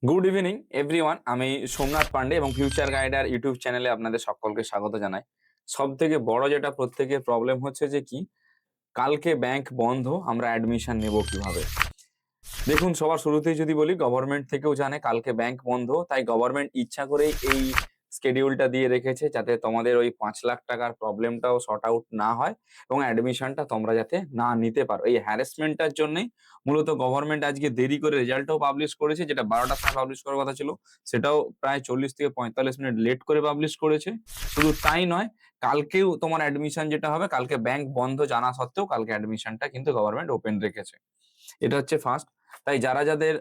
Good evening everyone. আমি সোমনাথ পান্ডে এবং future গাইডার YouTube চ্যানেলে আপনাদের সকলকে স্বাগত জানাই। সব থেকে বড় যেটা প্রত্যেকের প্রবলেম হচ্ছে যে কি, কালকে ব্যাংক বন্ধ, আমরা অ্যাডমিশন নেব কিভাবে। দেখুন, সবার শুরুতেই যদি বলি, গভর্নমেন্ট থেকেও জানে কালকে ব্যাংক বন্ধ, তাই গভর্নমেন্ট ইচ্ছা করেই এই স্কেডিউলটা দিয়ে রেখেছে যাতে তোমাদের ওই 5 লাখ টাকার প্রবলেমটাও সর্ট আউট না হয় এবং অ্যাডমিশনটা তোমরা যাতে না নিতে পারো। এই হ্যারাসমেন্টটার জন্যই মূলত গভর্নমেন্ট আজকে দেরি করে রেজাল্টটাও পাবলিশ করেছে, যেটা 12টার সময় পাবলিশ করার কথা ছিল সেটাও প্রায় 40 থেকে 45 মিনিট লেট করে পাবলিশ করেছে। শুধু তাই নয়, কালকেও তোমার অ্যাডমিশন যেটা হবে, কালকে ব্যাংক বন্ধ জানা সত্ত্বেও কালকে অ্যাডমিশনটা কিন্তু গভর্নমেন্ট ওপেন রেখেছে। এটা হচ্ছে ফার্স্ট। তাই যাদের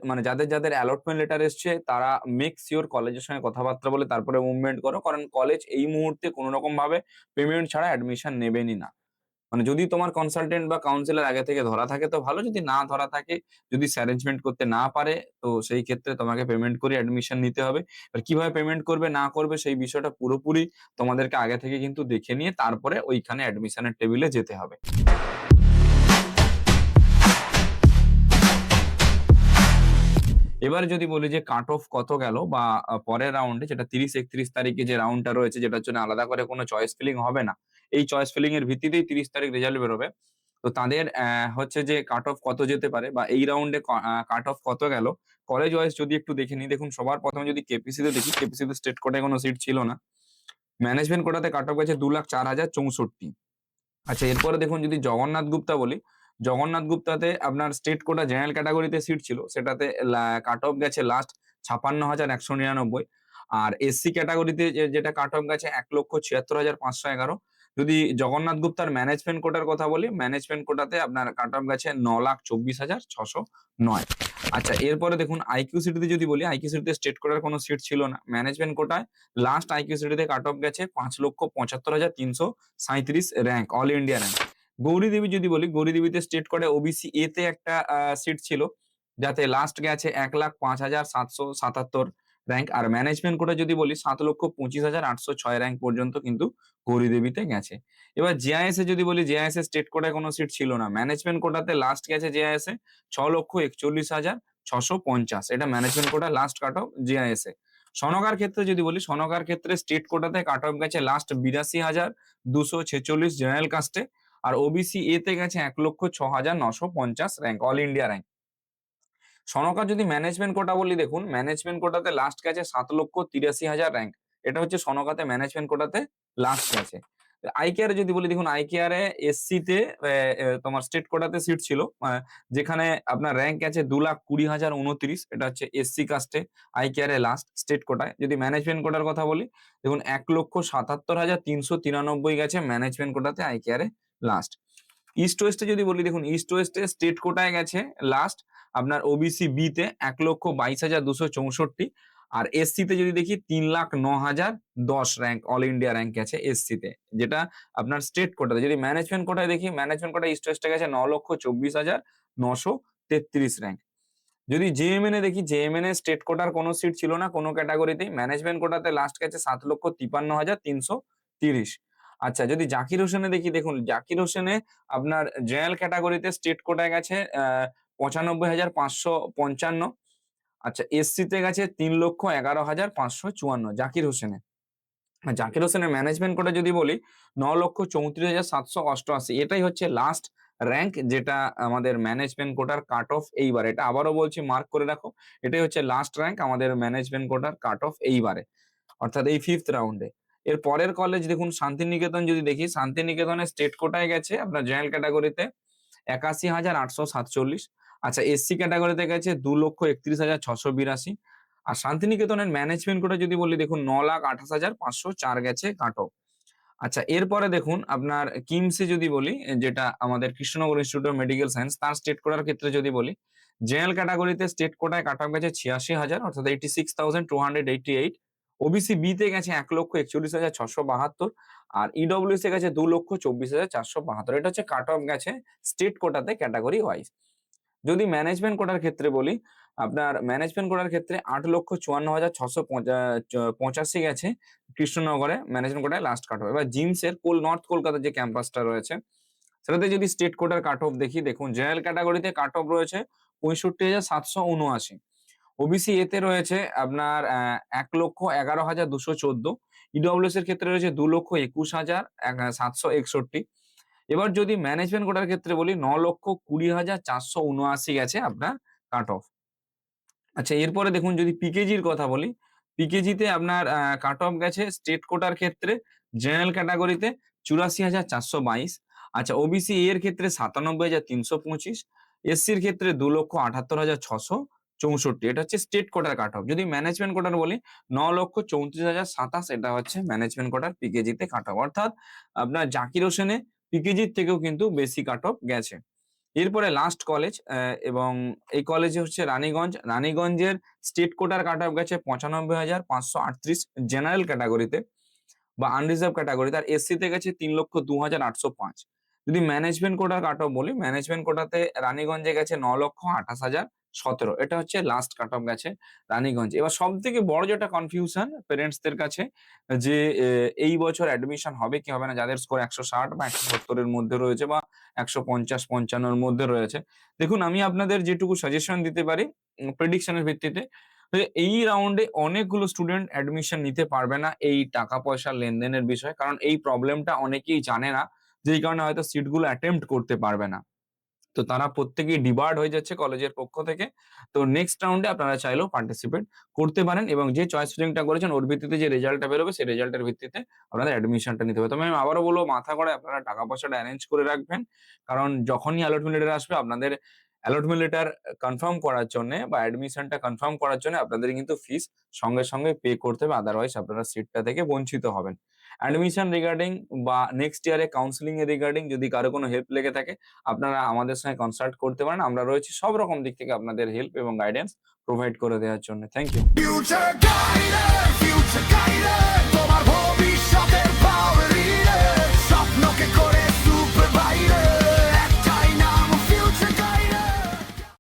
অ্যালটমেন্ট লেটার এসছে তারা মেক শিওর কলেজের সঙ্গে কথাবার্তা বলে তারপরে মুভমেন্ট করো, কারণ কলেজ এই মুহূর্তে কোনো রকম ভাবে পেমেন্ট ছাড়া অ্যাডমিশন নেবেনই না। মানে যদি তোমার কনসালটেন্ট বা কাউন্সিলর আগে থেকে ধরা থাকে তো ভালো, যদি না ধরা থাকে, যদি অ্যারেঞ্জমেন্ট করতে না পারে, তো সেই ক্ষেত্রে তোমাকে পেমেন্ট করে অ্যাডমিশন নিতে হবে। আর কিভাবে পেমেন্ট করবে না করবে সেই বিষয়টা পুরোপুরি তোমাদেরকে আগে থেকে কিন্তু দেখে নিয়ে তারপরে ওইখানে অ্যাডমিশনের টেবিলে যেতে হবে। এবারে যদি বলি যে কাট অফ কত গেল বা পরের রাউন্ডে যেটা 30-31 তারিখে যে রাউন্ডটা রয়েছে, যেটার জন্য আলাদা করে কোনো চয়েস ফিলিং হবে না, এই চয়েস ফিলিং এর ভিত্তিতেই 30 তারিখ রেজাল্ট বেরোবে। তো তাদের হচ্ছে যে কাট অফ কত যেতে পারে বা এই রাউন্ডে কাট অফ কত গেল কলেজ ওয়াইজ যদি একটু দেখে নিই। দেখুন, সবার প্রথমে যদি কেপিসি তে দেখি, কেপিসি তে স্টেট কোটায় কোনো সিট ছিল না। ম্যানেজমেন্ট কোটাতে কাট অফ গেছে 2,04,064। আচ্ছা, এরপরে দেখুন যদি জগন্নাথ গুপ্তা বলি, জগন্নাথ গুপ্তাতে আপনার স্টেট কোটা জেনারেল ক্যাটাগরিতে সিট ছিল, সেটাতে কাট অফ গেছে লাস্ট 56,199। আর এসসি ক্যাটাগরিতে যেটা কাট অফ গেছে 1,76,511। যদি জগন্নাথ গুপ্তার ম্যানেজমেন্ট কোটার কথা বলি, ম্যানেজমেন্ট কোটাতে আপনার কাট অফ গেছে 9,24,609। আচ্ছা, এরপরে দেখুন আইকিউ সিটিতে যদি বলি, আইকিউ সিটিতে স্টেট কোটার কোনো সিট ছিল না। ম্যানেজমেন্ট কোটায় লাস্ট আইকিউ সিটিতে কাট অফ গেছে 5,75,337 rank, all India rank. Gouri Devi যদি বলি, গৌরীদেবীতে স্টেট কোটায় ওবিসি এ তে একটা সিট ছিল, যাতে লাস্ট গেছে 1,05,777 র্যাঙ্ক। আর ম্যানেজমেন্ট কোটা যদি বলি 7,25,806 র্যাঙ্ক পর্যন্ত কিন্তু গৌরীদেবীতে গেছে। এবার জেআইএস এ যদি বলি, জেআইএস এ স্টেট কোটায় কোনো সিট ছিল না। ম্যানেজমেন্ট কোটাতে লাস্ট গেছে জেআইএস এ 6,41,650। এটা management quota last cut off JIS এ। সনকার ক্ষেত্রে যদি বলি, সনকার ক্ষেত্রে স্টেট কোটাতে কাট অফ গেছে লাস্ট 82,246 জেনারেল কাস্টে। আর ওবিসি এ তে গেছে 1,06,950 র্যাঙ্ক, অল ইন্ডিয়া র্যাঙ্ক। সনকার যদি ম্যানেজমেন্ট কোটা বলি, দেখুন ম্যানেজমেন্ট কোটাতে লাস্ট গেছে 7,83,000 র্যাঙ্ক। এটা হচ্ছে সনকাতে ম্যানেজমেন্ট কোটাতে লাস্ট গেছে। আইকেআর যদি বলি, দেখুন আইকেআর এ এসসি তে তোমার স্টেট কোটাতে সিট ছিল, যেখানে আপনার র্যাঙ্ক গেছে 2,20,029। এটা হচ্ছে এসসি কাস্টে আইকেআর এ লাস্ট স্টেট কোটায়। যদি ম্যানেজমেন্ট কোটার কথা বলি, দেখুন 1,77,393 গেছে ম্যানেজমেন্ট কোটাতে আইকেআর এ লাস্ট। ইস্ট ওয়েস্টে যদি বলি, দেখুন ইস্ট ওয়েস্টে স্টেট কোটায় গেছে লাস্ট আপনার ওবিসি বি তে 1,22,264। আর এসসি তে যদি দেখি 3,09,010 র্যাঙ্ক, অল ইন্ডিয়া র্যাঙ্ক গেছে এসসি তে, যেটা আপনার স্টেট কোটাতে। যদি ম্যানেজমেন্ট কোটায় দেখি, ম্যানেজমেন্ট কোটায় ইস্ট ওয়েস্টে গেছে 9,24,933 র্যাঙ্ক। যদি জেএমএন এ দেখি, জেএমএন এ স্টেট কোটার কোনো সিট ছিল না কোনো ক্যাটাগরিতেই। ম্যানেজমেন্ট কোটাতে লাস্ট গেছে 7,53,330। আচ্ছা, যদি জাকির হোসেনে দেখি, দেখুন জাকির হোসেনে আপনার জেনারেল ক্যাটাগরিতে স্টেট কোটায় গেছে 95,555। আচ্ছা, এসসি তে গেছে 3,11,554 জাকির হোসেনে। জাকির হোসেনের ম্যানেজমেন্ট কোটা যদি বলি 9,34,788। এটাই হচ্ছে লাস্ট র্যাঙ্ক, যেটা আমাদের ম্যানেজমেন্ট কোটার কাট অফ এইবার। এটা আবারও বলছি, মার্ক করে রাখো, এটাই হচ্ছে লাস্ট র্যাঙ্ক আমাদের ম্যানেজমেন্ট কোটার কাট অফ এইবারে, অর্থাৎ এই 5th রাউন্ডে। এর পরের কলেজ দেখুন শান্তিনিকেতন যদি দেখি, শান্তিনিকেতনে স্টেট কোটায় গেছে আপনার জেনারেল ক্যাটাগরিতে 81,847। আচ্ছা, এসসি ক্যাটাগরিতে গেছে 2,31,682। আর শান্তিনিকেতনের ম্যানেজমেন্ট কোটা যদি বলি, দেখুন 9,28,504 গেছে কাট অফ। আচ্ছা, এরপরে দেখুন আপনার কিমসে যদি বলি, যেটা আমাদের Krishnanagar institute of medical science, তার স্টেট কোটার ক্ষেত্রে যদি বলি, জেনারেল ক্যাটাগরিতে স্টেট কোটায় কাট অফ গেছে 86,000, অর্থাৎ 86,288। ওবিসি বি তে গেছে 1,41,672। আর ইডব্লিউএস এ গেছে 2,24,472। এটা হচ্ছে কাট অফ গেছে স্টেট কোটাতে ক্যাটাগরি ওয়াইজ। যদি ম্যানেজমেন্ট কোটার ক্ষেত্রে বলি, আপনার ম্যানেজমেন্ট কোটার ক্ষেত্রে 8,54,685 গেছে কৃষ্ণনগরে ম্যানেজমেন্ট কোটায় লাস্ট কাট অফ। এবার জিমস এর নর্থ কলকাতার যে ক্যাম্পাসটা রয়েছে, সেটাতে যদি স্টেট কোটার কাট অফ দেখি, দেখুন জেনারেল ক্যাটাগরিতে কাট অফ রয়েছে 65,779। ওবিসি এতে রয়েছে আপনার ১,১১,২১৪। ইডব্লিউএস এর ক্ষেত্রে রয়েছে ২,২১,৭৬১। এবার যদি ম্যানেজমেন্ট কোটার ক্ষেত্রে বলি ৯,২০,৪৭৯ গেছে আপনার কাট অফ। আচ্ছা, এরপরে দেখুন যদি পিকেজির কথা বলি, পিকেজিতে আপনার কাট অফ গেছে স্টেট কোটার ক্ষেত্রে জেনারেল ক্যাটেগরিতে ৮৪,৪২২। আচ্ছা, ওবিসি এর ক্ষেত্রে ৯৭,৩২৫, এসসির ক্ষেত্রে ২,৭৮,৬৬৪। এটা হচ্ছে স্টেট কোটার কাট অফ। যদি ম্যানেজমেন্ট কোটার বলি ৯,৩৪,০২৭, এটা হচ্ছে ম্যানেজমেন্ট কোটার পিকেজিতে কাট অফ। অর্থাৎ আপনার জাকির হোসেনে পিকেজির থেকেও কিন্তু বেশি কাট অফ গেছে। এরপরে লাস্ট কলেজ এবং এই কলেজে হচ্ছে রানীগঞ্জ। রানীগঞ্জের স্টেট কোটার কাট অফ গেছে ৯৫,৫৩৮ জেনারেল ক্যাটেগরিতে বা আনরিজার্ভ ক্যাটেগরিতে। আর এসসিতে গেছে ৩,০২,৮০৫। যদি ম্যানেজমেন্ট কোটার কাট অফ বলি, ম্যানেজমেন্ট কোটাতে রানীগঞ্জে গেছে ৯,২৮,০১৭। এটা হচ্ছে লাস্ট কাট অফ গেছে রানীগঞ্জ। এবার সবথেকে বড় যেটা কনফিউশন পেরেন্টসদের কাছে যে এই বছর অ্যাডমিশন হবে কি হবে না, যাদের স্কোর ১৬০ বা ১৭০ এর মধ্যে রয়েছে বা ১৫০-৫৫ এর মধ্যে রয়েছে। দেখুন, আমি আপনাদের যেটুকু সাজেশন দিতে পারি প্রেডিকশন এর ভিত্তিতে, এই রাউন্ডে অনেকগুলো স্টুডেন্ট অ্যাডমিশন নিতে পারবে না এই টাকা পয়সার লেনদেনের বিষয়ে। কারণ এই প্রবলেমটা অনেকেই জানে না, যেই কারণে হয়তো সিটগুলো অ্যাটেম্প্ট করতে পারবে না। তো তারা প্রত্যেকেই ডিবার্ড হয়ে যাচ্ছে কলেজের পক্ষ থেকে। তো নেক্সট রাউন্ডে আপনারা চাইলেও পার্টিসিপেট করতে পারেন এবং যে চয়েস ফিলিংটা করেছেন ওর ভিত্তিতে যে রেজাল্টটা বেরোবে সেই রেজাল্টের ভিত্তিতে আপনাদের অ্যাডমিশনটা নিতে হবে। তবে আমি আবারও বলব, মাথা গড়ায় আপনারা টাকা পয়সাটা অ্যারেঞ্জ করে রাখবেন। কারণ যখনই অ্যালটমেন্ট লেটার আসবে আপনাদের অ্যালটমেন্ট লেটার কনফার্ম করার জন্যে বা অ্যাডমিশনটা কনফার্ম করার জন্য আপনাদের কিন্তু ফিস সঙ্গে, সঙ্গে পে করতে হবে। আদারওয়াইজ আপনারা সিটটা থেকে বঞ্চিত হবেন। অ্যাডমিশন রিগার্ডিং বা নেক্সট ইয়ারে কাউন্সেলিং এর রিগার্ডিং যদি কারো কোনো হেল্প লেগে থাকে আপনারা আমাদের সঙ্গে কনসাল্ট করতে পারেন। আমরা রয়েছি সব রকম দিক থেকে আপনাদের হেল্প এবং গাইডেন্স প্রোভাইড করে দেওয়ার জন্য। Thank you.